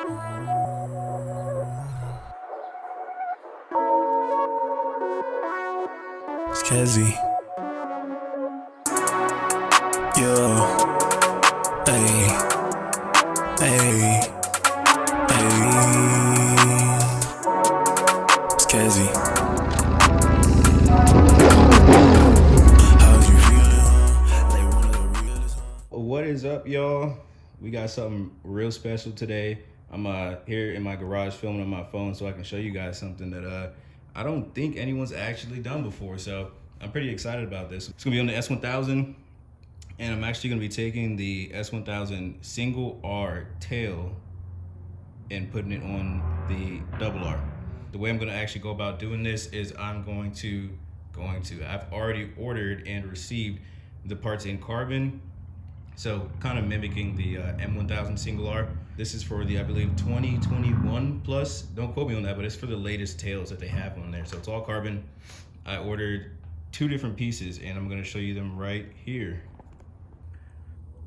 It's Kezzy. Yo, hey, hey, hey. It's Kezzy. How's you feeling? Like one of the realest. What is up, y'all? We got something real special today. I'm here in my garage filming on my phone so I can show you guys something that I don't think anyone's actually done before. So I'm pretty excited about this. It's gonna be on the S1000, and I'm actually gonna be taking the S1000 single R tail and putting it on the double R. The way I'm gonna actually go about doing this is I've already ordered and received the parts in carbon. So kind of mimicking the M1000 single R. This is for the, I believe, 2021 plus. Don't quote me on that, but it's for the latest tails that they have on there. So it's all carbon. I ordered 2 different pieces and I'm gonna show you them right here.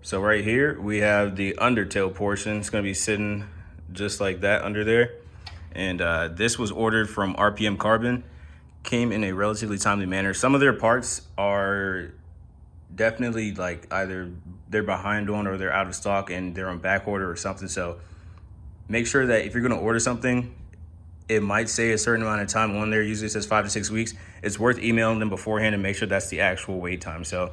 So right here, we have the Undertail portion. It's gonna be sitting just like that under there. And this was ordered from RPM Carbon. Came in a relatively timely manner. Some of their parts are definitely like either they're behind on or they're out of stock and they're on back order or something. So make sure that if you're going to order something, it might say a certain amount of time on there. Usually it says 5 to 6 weeks. It's worth emailing them beforehand and make sure that's the actual wait time. So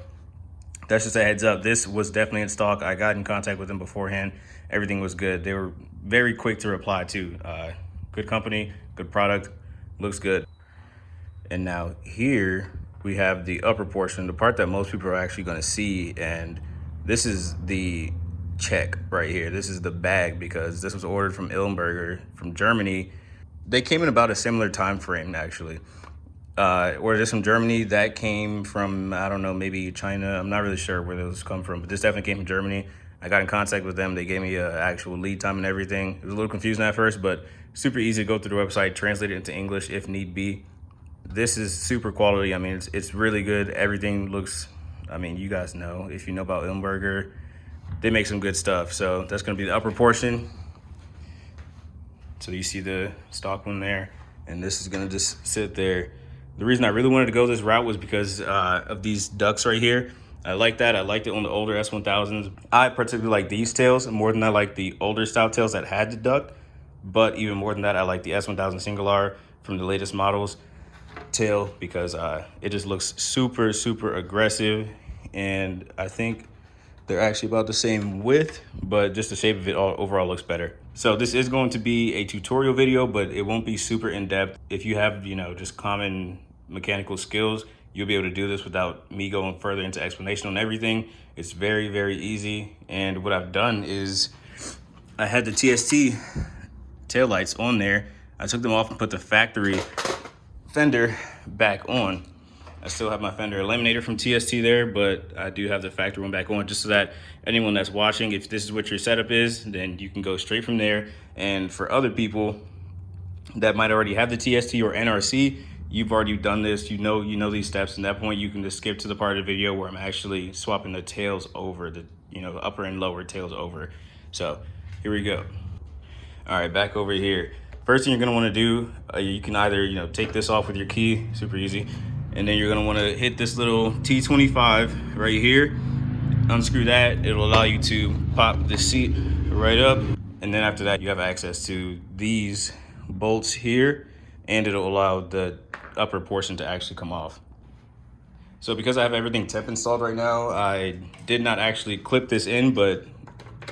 that's just a heads up. This was definitely in stock. I got in contact with them beforehand. Everything was good. They were very quick to reply too. Good company, good product, looks good. And now here we have the upper portion, the part that most people are actually going to see. And this is the check right here. This is the bag because this was ordered from Ilmberger from Germany. They came in about a similar time frame actually. Ordered this from Germany. That came from, I don't know, maybe China. I'm not really sure where those come from, but this definitely came from Germany. I got in contact with them. They gave me an actual lead time and everything. It was a little confusing at first, but super easy to go through the website, translate it into English if need be. This is super quality. I mean, it's really good. Everything looks, I mean, you guys know, if you know about Ilmberger, they make some good stuff. So that's gonna be the upper portion. So you see the stock one there, and this is gonna just sit there. The reason I really wanted to go this route was because of these ducts right here. I like that. I liked it on the older S1000s. I particularly like these tails more than I like the older style tails that had the duct. But even more than that, I like the S1000 single R from the latest models tail because it just looks super, super aggressive. And I think they're actually about the same width, but just the shape of it all overall looks better. So this is going to be a tutorial video, but it won't be super in-depth. If you have, just common mechanical skills, you'll be able to do this without me going further into explanation on everything. It's very, very easy. And what I've done is I had the TST taillights on there. I took them off and put the factory Fender back on. I still have my Fender Eliminator from TST there, but I do have the factory one back on just so that anyone that's watching, if this is what your setup is, then you can go straight from there. And for other people that might already have the TST or NRC, you've already done this, you know these steps. And at that point, you can just skip to the part of the video where I'm actually swapping the tails over, the upper and lower tails over. So here we go. All right, back over here. First thing you're gonna wanna do, you can either take this off with your key, super easy, and then you're gonna wanna hit this little T25 right here, unscrew that. It'll allow you to pop the seat right up. And then after that, you have access to these bolts here, and it'll allow the upper portion to actually come off. So because I have everything temp installed right now, I did not actually clip this in, but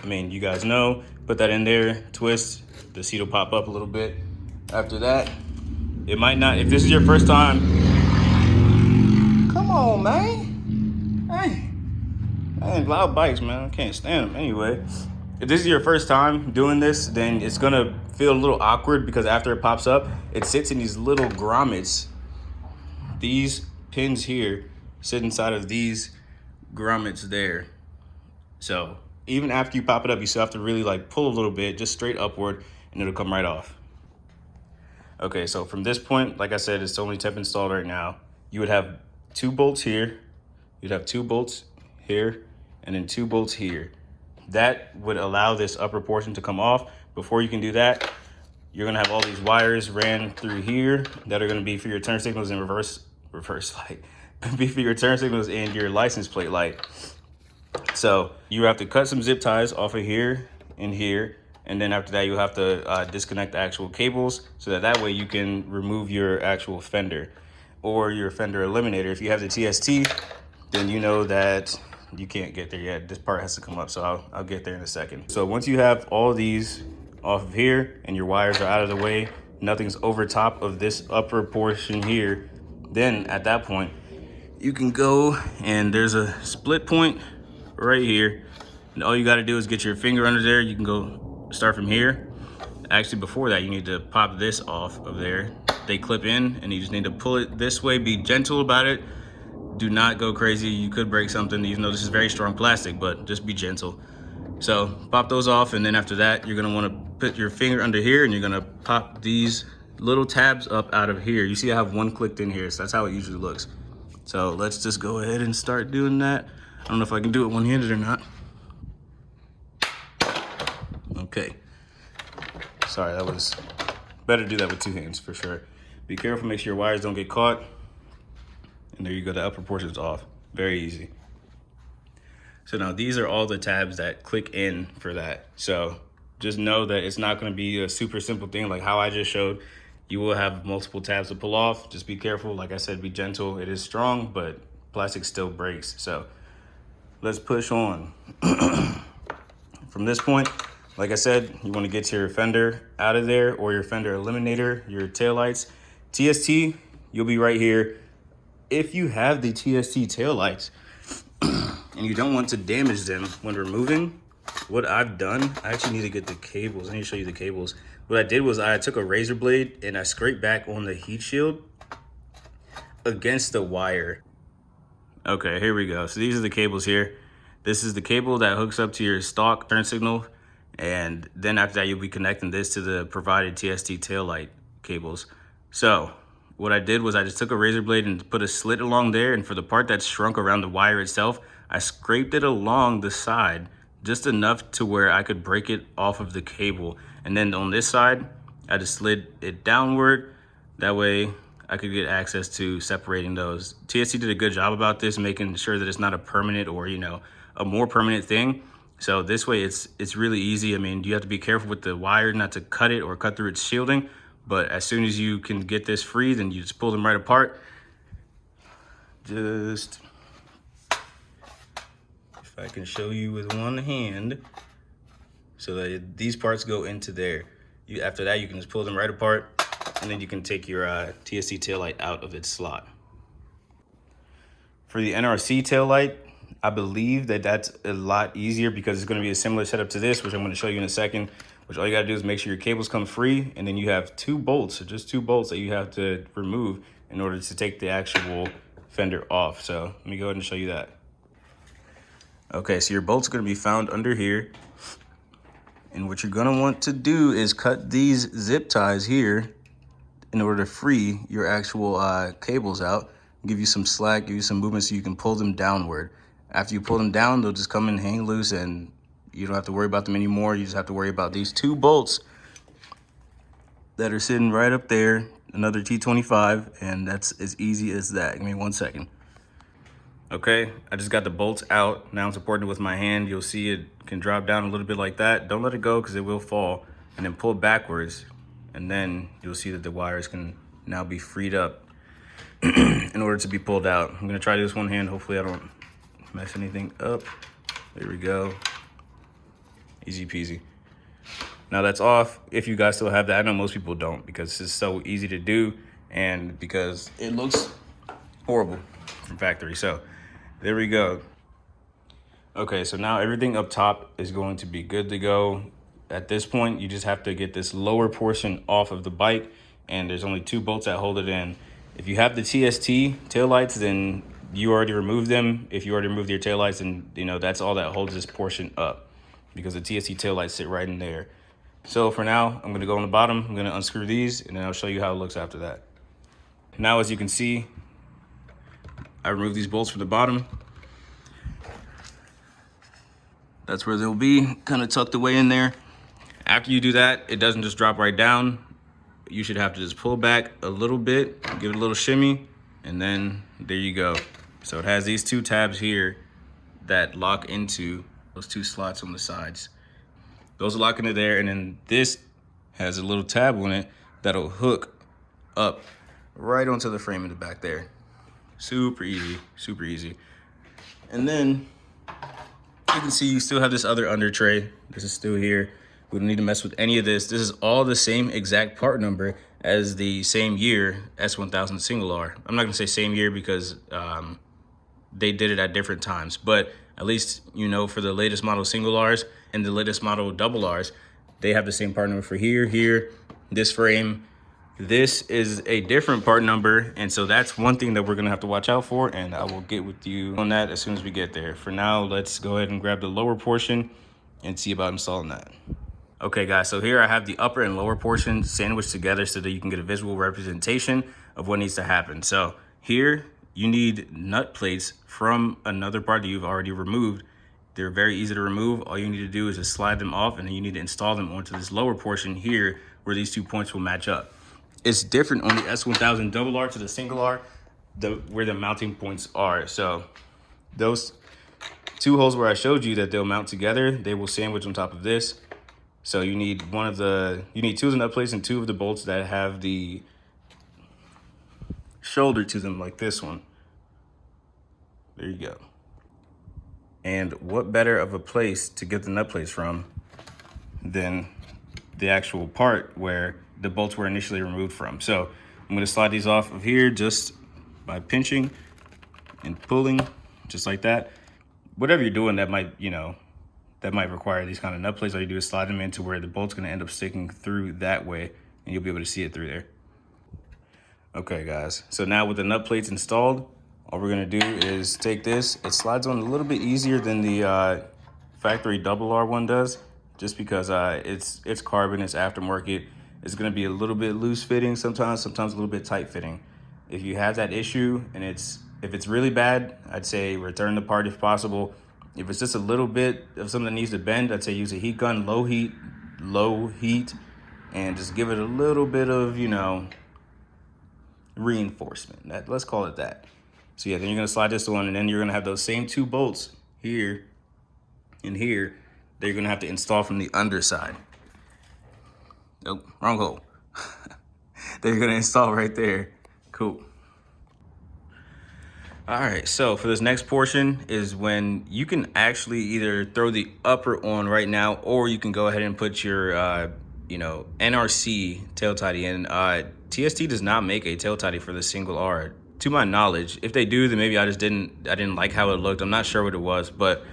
I mean, you guys know, put that in there, twist, the seat will pop up a little bit. After that, it might not, if this is your first time, come on, man. Hey, man, loud bikes, man, I can't stand them. Anyway, if this is your first time doing this, then it's gonna feel a little awkward because after it pops up, it sits in these little grommets. These pins here sit inside of these grommets there. So even after you pop it up, you still have to really pull a little bit, just straight upward, and it'll come right off. Okay, so from this point, like I said, it's only temp installed right now. You would have 2 bolts here, you'd have 2 bolts here, and then 2 bolts here. That would allow this upper portion to come off, before you can do that, you're gonna have all these wires ran through here that are gonna be for your turn signals and reverse light, be for your turn signals and your license plate light. So you have to cut some zip ties off of here and here, and then after that you'll have to disconnect the actual cables so that way you can remove your actual fender or your fender eliminator. If you have the TST, then you know that you can't get there yet. This part has to come up, so I'll get there in a second. So once you have all these off of here and your wires are out of the way, nothing's over top of this upper portion here, then at that point you can go, and there's a split point right here, and all you got to do is get your finger under there. You can go start from here. Actually, before that, you need to pop this off of there. They clip in, and you just need to pull it this way. Be gentle about it. Do not go crazy. You could break something, even though this is very strong plastic, but just be gentle. So pop those off, and then after that, you're gonna want to put your finger under here, and you're gonna pop these little tabs up out of here. You see I have one clicked in here, so that's how it usually looks. So let's just go ahead and start doing that. I don't know if I can do it one-handed or not. Okay. Sorry, that was better to do that with two hands for sure. Be careful, make sure your wires don't get caught. And there you go, the upper portion's off. Very easy. So now these are all the tabs that click in for that. So just know that it's not gonna be a super simple thing like how I just showed. You will have multiple tabs to pull off. Just be careful, like I said, be gentle. It is strong, but plastic still breaks. So let's push on. From this point, like I said, you wanna get your fender out of there or your fender eliminator, your taillights. TST, you'll be right here. If you have the TST taillights and you don't want to damage them when removing, what I've done, I actually need to get the cables. I need to show you the cables. What I did was I took a razor blade and I scraped back on the heat shield against the wire. Okay, here we go. So these are the cables here. This is the cable that hooks up to your stock turn signal. And then after that, you'll be connecting this to the provided TST taillight cables. So what I did was I just took a razor blade and put a slit along there. And for the part that shrunk around the wire itself, I scraped it along the side just enough to where I could break it off of the cable. And then on this side, I just slid it downward. That way I could get access to separating those. TST did a good job about this, making sure that it's not a permanent or, you know, a more permanent thing. So this way it's really easy. I mean, you have to be careful with the wire not to cut it or cut through its shielding. But as soon as you can get this free, then you just pull them right apart. Just, if I can show you with one hand, so that these parts go into there. After that, you can just pull them right apart, and then you can take your TST taillight out of its slot. For the NRC taillight, I believe that that's a lot easier because it's going to be a similar setup to this, which I'm going to show you in a second. Which all you got to do is make sure your cables come free, and then you have two bolts, so just two bolts that you have to remove in order to take the actual fender off. So let me go ahead and show you that. Okay, so your bolts are going to be found under here. And what you're going to want to do is cut these zip ties here in order to free your actual cables out. Give you some slack, give you some movement so you can pull them downward. After you pull them down, they'll just come and hang loose, and you don't have to worry about them anymore. You just have to worry about these two bolts that are sitting right up there, another T25, and that's as easy as that. Give me 1 second. Okay, I just got the bolts out. Now I'm supporting it with my hand. You'll see it can drop down a little bit like that. Don't let it go because it will fall. And then pull backwards, and then you'll see that the wires can now be freed up in order to be pulled out. I'm gonna try this one hand. Hopefully I don't mess anything up. There we go. Easy peasy. Now that's off. If you guys still have that, I know most people don't because it's so easy to do and because it looks horrible from factory. So there we go. Okay, so now everything up top is going to be good to go. At this point, you just have to get this lower portion off of the bike, and there's only two bolts that hold it in. If you have the TST taillights, then you already removed them. If you already removed your taillights, then you know that's all that holds this portion up, because the TST taillights sit right in there. So for now, I'm gonna go on the bottom, I'm gonna unscrew these, and then I'll show you how it looks after that. Now, as you can see, I removed these bolts from the bottom. That's where they'll be, kind of tucked away in there. After you do that, it doesn't just drop right down. You should have to just pull back a little bit, give it a little shimmy, and then there you go. So it has these 2 tabs here that lock into those 2 slots on the sides. Those lock into there, and then this has a little tab on it that'll hook up right onto the frame in the back there. Super easy, super easy. And then you can see you still have this other under tray. This is still here. We don't need to mess with any of this. This is all the same exact part number as the same year S1000 single R. I'm not gonna say same year because they did it at different times, but at least you know for the latest model single Rs and the latest model double Rs, they have the same part number for here, this frame. This is a different part number, and so that's one thing that we're gonna have to watch out for, and I will get with you on that as soon as we get there. For now, let's go ahead and grab the lower portion and see about installing that. Okay guys, so here I have the upper and lower portion sandwiched together so that you can get a visual representation of what needs to happen. So here you need nut plates from another part that you've already removed. They're very easy to remove. All you need to do is just slide them off, and then you need to install them onto this lower portion here where these 2 points will match up. It's different on the S1000 double R to the single R, where the mounting points are. So those 2 holes where I showed you that they'll mount together, they will sandwich on top of this. So you need 2 of the nut plates and 2 of the bolts that have the shoulder to them, like this one. There you go. And what better of a place to get the nut plates from than the actual part where the bolts were initially removed from. So I'm gonna slide these off of here just by pinching and pulling, just like that. Whatever you're doing that might, that might require these kind of nut plates, all you do is slide them into where the bolt's gonna end up sticking through that way, and you'll be able to see it through there. Okay guys, so now with the nut plates installed, all we're gonna do is take this. It slides on a little bit easier than the factory double R one does, just because it's carbon, it's aftermarket. It's gonna be a little bit loose fitting sometimes a little bit tight fitting. If you have that issue and if it's really bad, I'd say return the part if possible. If it's just a little bit of something that needs to bend, I'd say use a heat gun, low heat, and just give it a little bit of, reinforcement. Let's call it that. So yeah, then you're gonna slide this on, and then you're gonna have those same 2 bolts here and here that you're gonna have to install from the underside. Oh, wrong hole. That you're gonna install right there. Cool. All right, so for this next portion is when you can actually either throw the upper on right now, or you can go ahead and put your, NRC tail tidy in. TST does not make a tail tidy for the single R, to my knowledge. If they do, then maybe I didn't like how it looked. I'm not sure what it was, but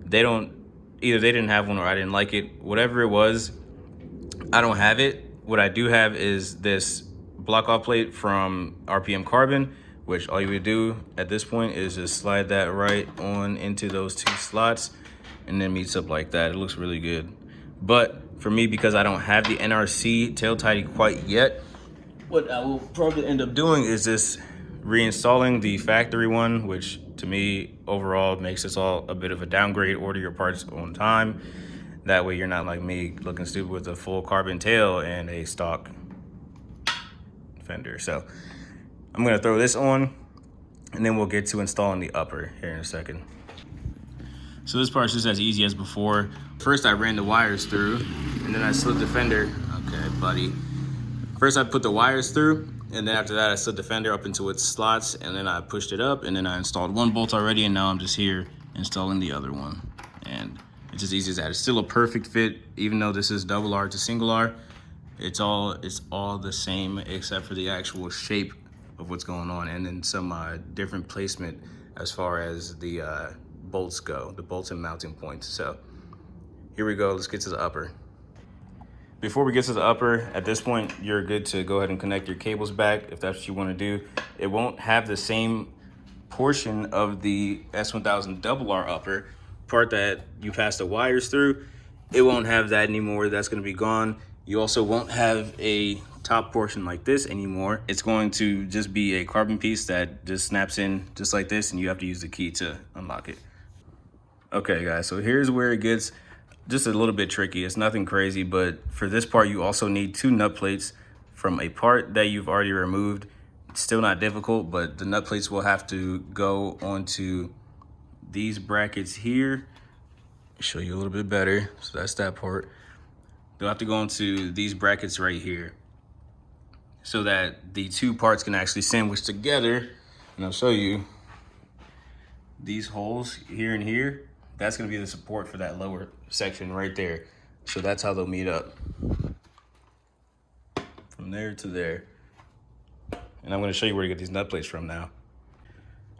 they didn't have one or I didn't like it. Whatever it was, I don't have it. What I do have is this block off plate from RPM Carbon, which all you would do at this point is just slide that right on into those 2 slots, and then meets up like that. It looks really good. But for me, because I don't have the NRC tail tidy quite yet, what I will probably end up doing is just reinstalling the factory one, which to me overall makes this all a bit of a downgrade. Order your parts on time. That way you're not like me looking stupid with a full carbon tail and a stock Fender. So I'm gonna throw this on, and then we'll get to installing the upper here in a second. So this part's just as easy as before. First I ran the wires through, and then I slid the fender. Okay, buddy. First I put the wires through, and then after that I slid the fender up into its slots, and then I pushed it up, and then I installed 1 bolt already, and now I'm just here installing the other one. And it's as easy as that. It's still a perfect fit, even though this is double R to single R. It's all the same except for the actual shape of what's going on, and then some different placement as far as the bolts go, the bolts and mounting points. So here we go, let's get to the upper. Before we get to the upper, at this point, you're good to go ahead and connect your cables back if that's what you want to do. It won't have the same portion of the S1000 double R upper part that you pass the wires through. It won't have that anymore. That's going to be gone. You also won't have a top portion like this anymore. It's going to just be a carbon piece that just snaps in just like this, and you have to use the key to unlock it. Okay guys, so here's where it gets just a little bit tricky. It's nothing crazy, but for this part, you also need 2 nut plates from a part that you've already removed. It's still not difficult, but the nut plates will have to go onto these brackets here. Show you a little bit better. So that's that part. They'll have to go into these brackets right here so that the 2 parts can actually sandwich together. And I'll show you these holes here and here. That's gonna be the support for that lower section right there. So that's how they'll meet up. From there to there. And I'm gonna show you where to get these nut plates from now.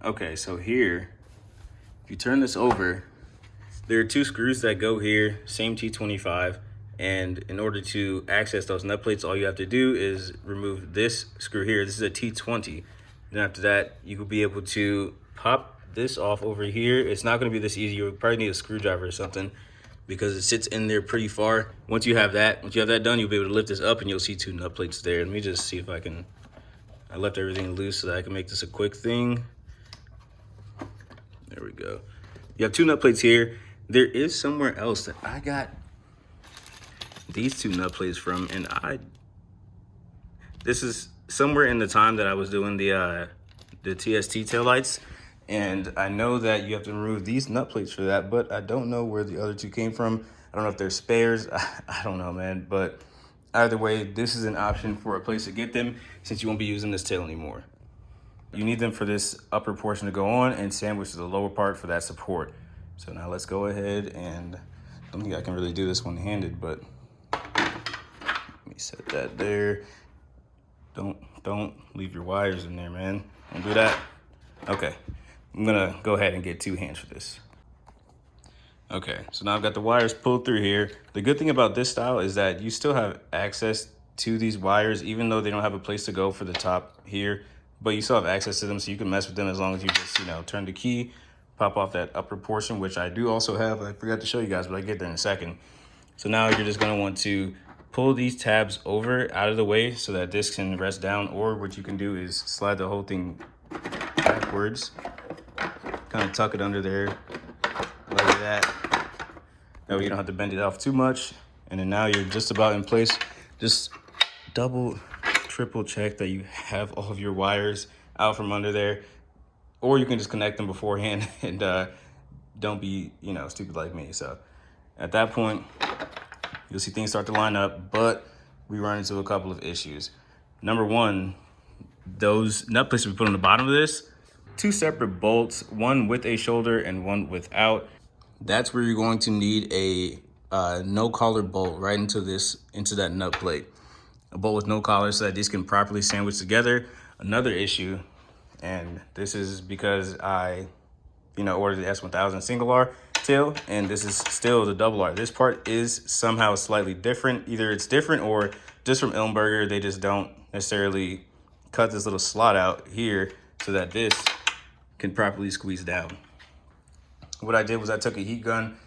Okay, so here, if you turn this over, there are 2 screws that go here, same T25. And in order to access those nut plates, all you have to do is remove this screw here. This is a T20. Then after that, you will be able to pop this off over here. It's not gonna be this easy. You'll probably need a screwdriver or something because it sits in there pretty far. Once you have that done, you'll be able to lift this up and you'll see 2 nut plates there. Let me just see if I can, I left everything loose so that I can make this a quick thing. There we go. You have 2 nut plates here. There is somewhere else that I got these 2 nut plates from, and this is somewhere in the time that I was doing the TST taillights. And I know that you have to remove these nut plates for that, but I don't know where the other 2 came from. I don't know if they're spares. I don't know, man. But either way, this is an option for a place to get them since you won't be using this tail anymore. You need them for this upper portion to go on and sandwich to the lower part for that support. So now let's go ahead and, I don't think I can really do this one-handed, but let me set that there. Don't leave your wires in there, man. Don't do that. Okay. I'm gonna go ahead and get 2 hands for this. Okay, so now I've got the wires pulled through here. The good thing about this style is that you still have access to these wires, even though they don't have a place to go for the top here, but you still have access to them, so you can mess with them as long as you just, turn the key, pop off that upper portion, which I do also have. I forgot to show you guys, but I'll get there in a second. So now you're just gonna want to pull these tabs over out of the way so that this can rest down, or what you can do is slide the whole thing backwards. Kind of tuck it under there like that. That way you don't have to bend it off too much. And then now you're just about in place. Just double, triple check that you have all of your wires out from under there. Or you can just connect them beforehand and don't be, stupid like me. So at that point, you'll see things start to line up, but we run into a couple of issues. Number 1, those nut plates we put on the bottom of this, 2 separate bolts, one with a shoulder and one without. That's where you're going to need a no collar bolt right into that nut plate. A bolt with no collar so that these can properly sandwich together. Another issue, and this is because I, ordered the S1000 single R tail, and this is still the double R. This part is somehow slightly different. Either it's different or just from Ilmberger, they just don't necessarily cut this little slot out here so that this can properly squeeze down. What I did was I took a heat gun,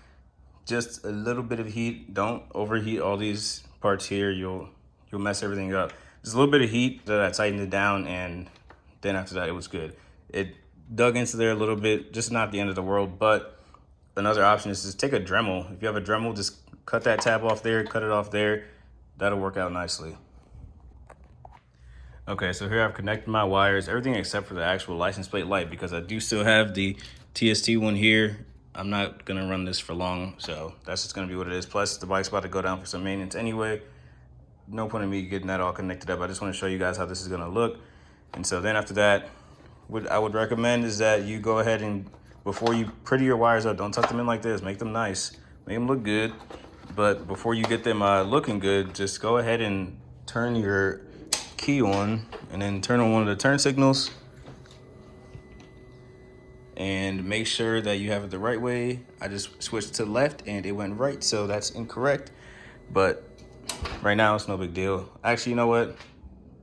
just a little bit of heat. Don't overheat all these parts here. You'll mess everything up. Just a little bit of heat that I tightened it down, and then after that it was good. It dug into there a little bit, just not the end of the world. But another option is just take a Dremel. If you have a Dremel, just cut that tab off there, cut it off there. That'll work out nicely. Okay, so here I've connected my wires, everything except for the actual license plate light, because I do still have the TST one here. I'm not gonna run this for long, so that's just gonna be what it is. Plus, the bike's about to go down for some maintenance anyway. No point in me getting that all connected up. I just wanna show you guys how this is gonna look. And so then after that, what I would recommend is that you go ahead and, before you pretty your wires up, don't tuck them in like this, make them nice, make them look good. But before you get them looking good, just go ahead and turn your key on and then turn on one of the turn signals and make sure that you have it the right way. I just switched to left and it went right, so that's incorrect. But right now it's no big deal. Actually, you know what?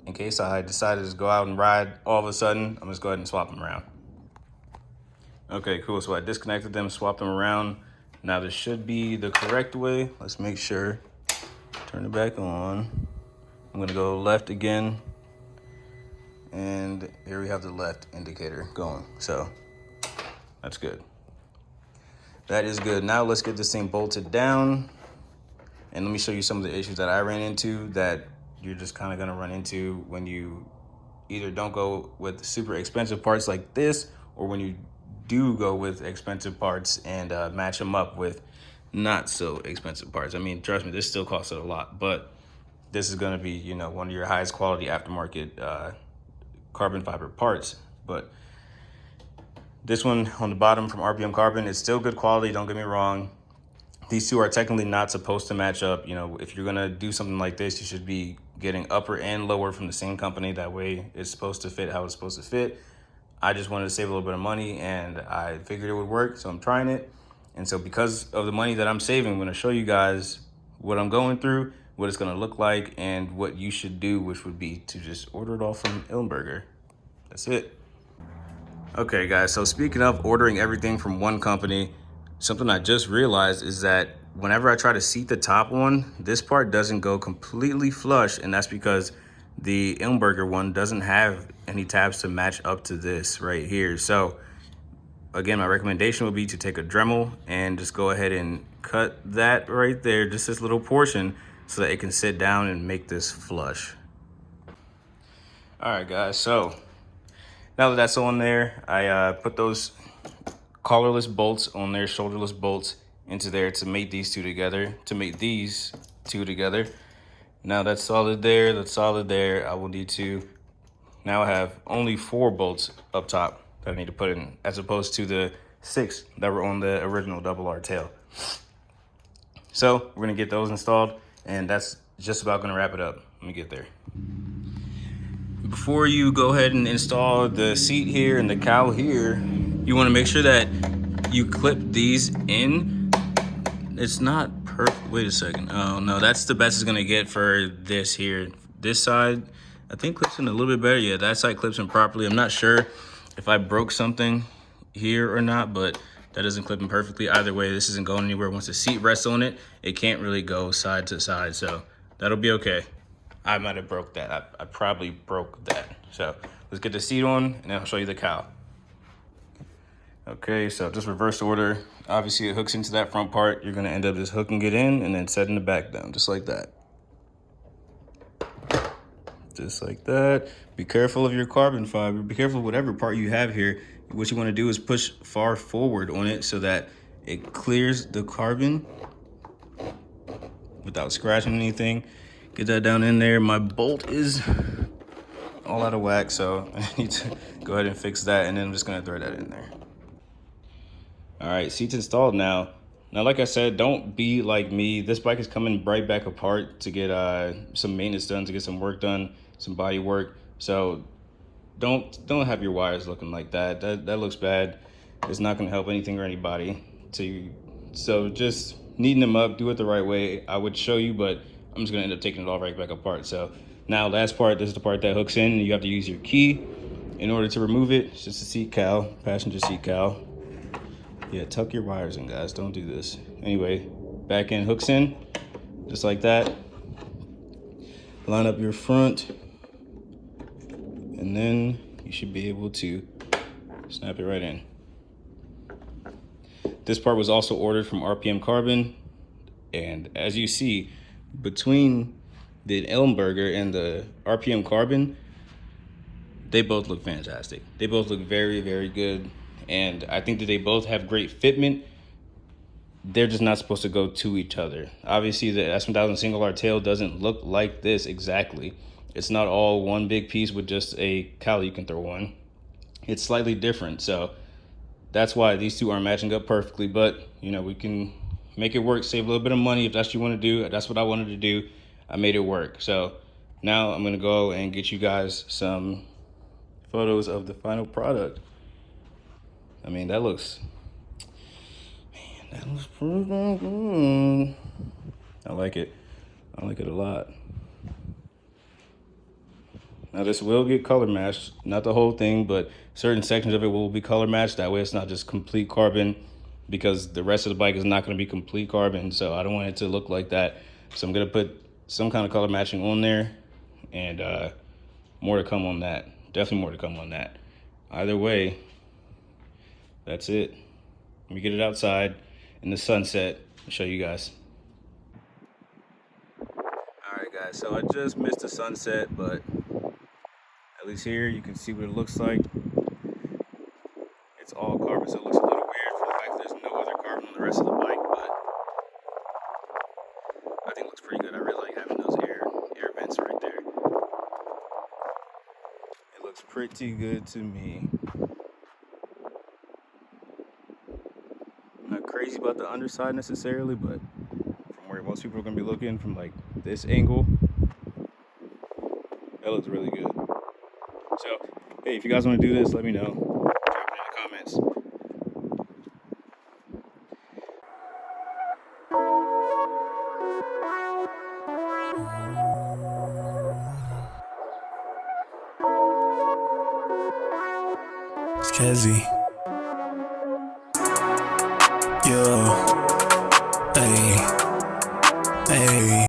In case I decided to go out and ride all of a sudden, I'm just go ahead and swap them around. Okay, cool. So I disconnected them, swapped them around. Now this should be the correct way. Let's make sure. Turn it back on. I'm gonna go left again. And here we have the left indicator going. So that's good. That is good. Now let's get this thing bolted down. And let me show you some of the issues that I ran into that you're just kind of going to run into when you either don't go with super expensive parts like this, or when you do go with expensive parts and match them up with not so expensive parts. I mean, trust me, this still costs a lot, but this is going to be, you know, one of your highest quality aftermarket carbon fiber parts. But this one on the bottom from RPM Carbon is still good quality, don't get me wrong. These two are technically not supposed to match up. You know, if you're gonna do something like this, you should be getting upper and lower from the same company. That way it's supposed to fit how it's supposed to fit. I just wanted to save a little bit of money and I figured it would work, so I'm trying it. And so because of the money that I'm saving, I'm gonna show you guys what I'm going through, what it's gonna look like, and what you should do, which would be to just order it all from Ilmberger. That's it. Okay guys, so speaking of ordering everything from one company, something I just realized is that whenever I try to seat the top one, this part doesn't go completely flush, and that's because the Ilmberger one doesn't have any tabs to match up to this right here. So again, my recommendation would be to take a Dremel and just go ahead and cut that right there, just this little portion, so that it can sit down and make this flush. All right guys, so now that that's on there, I put those collarless bolts on there, shoulderless bolts into there to mate these two together, Now that's solid there, that's solid there. I will need to now have only 4 bolts up top that I need to put in, as opposed to the 6 that were on the original double R tail. So we're gonna get those installed, and that's just about gonna wrap it up. Let me get there. Before you go ahead and install the seat here and the cowl here, you want to make sure that you clip these in. It's not perfect. Wait a second. Oh no, that's the best it's gonna get for this here. This side, I think clips in a little bit better. Yeah, that side clips in properly. I'm not sure if I broke something here or not, but that doesn't clip in perfectly. Either way, this isn't going anywhere. Once the seat rests on it, it can't really go side to side, so that'll be okay. I might have broke that. I probably broke that. So let's get the seat on, and then I'll show you the cowl. Okay, so just reverse order. Obviously it hooks into that front part. You're gonna end up just hooking it in and then setting the back down, just like that. Just like that. Be careful of your carbon fiber. Be careful of whatever part you have here. What you wanna do is push far forward on it so that it clears the carbon without scratching anything. Get that down in there. My bolt is all out of whack, so I need to go ahead and fix that, and then I'm just gonna throw that in there. All right, seat's installed now. Now, like I said, don't be like me. This bike is coming right back apart to get some maintenance done, to get some work done, some body work. So don't have your wires looking like that. That looks bad. It's not gonna help anything or anybody. So just neaten them up, do it the right way. I would show you, but I'm just gonna end up taking it all right back apart. So now last part, this is the part that hooks in, and you have to use your key in order to remove it. It's just a seat cowl, passenger seat cowl. Yeah, tuck your wires in, guys, don't do this. Anyway, back end hooks in, just like that. Line up your front, and then you should be able to snap it right in. This part was also ordered from RPM Carbon, and as you see, between the Ilmberger and the RPM Carbon, they both look fantastic. They both look very, very good, and I think that they both have great fitment. They're just not supposed to go to each other. Obviously, the S1000 single R tail doesn't look like this exactly. It's not all one big piece with just a cowl you can throw on. It's slightly different, so that's why these two aren't matching up perfectly, but you know, we can make it work, save a little bit of money if that's what you want to do. That's what I wanted to do. I made it work. So now I'm gonna go and get you guys some photos of the final product. I mean, that looks pretty good. I like it. I like it a lot. Now this will get color matched, not the whole thing, but certain sections of it will be color matched. That way it's not just complete carbon, because the rest of the bike is not gonna be complete carbon. So I don't want it to look like that. So I'm gonna put some kind of color matching on there, and more to come on that. Definitely more to come on that. Either way, that's it. Let me get it outside, in the sunset. I'll show you guys. All right, guys, so I just missed the sunset, but at least here you can see what it looks like. It's all carbon, so it looks a little weird for the fact that there's no other carbon on the rest of the bike, but I think it looks pretty good. I really like having those air vents right there. It looks pretty good to me. I'm not crazy about the underside necessarily, but from where most people are going to be looking from like this angle, that looks really good. So, hey, if you guys want to do this, let me know. Drop it in the comments. It's Kezi. Yeah. Hey. Hey.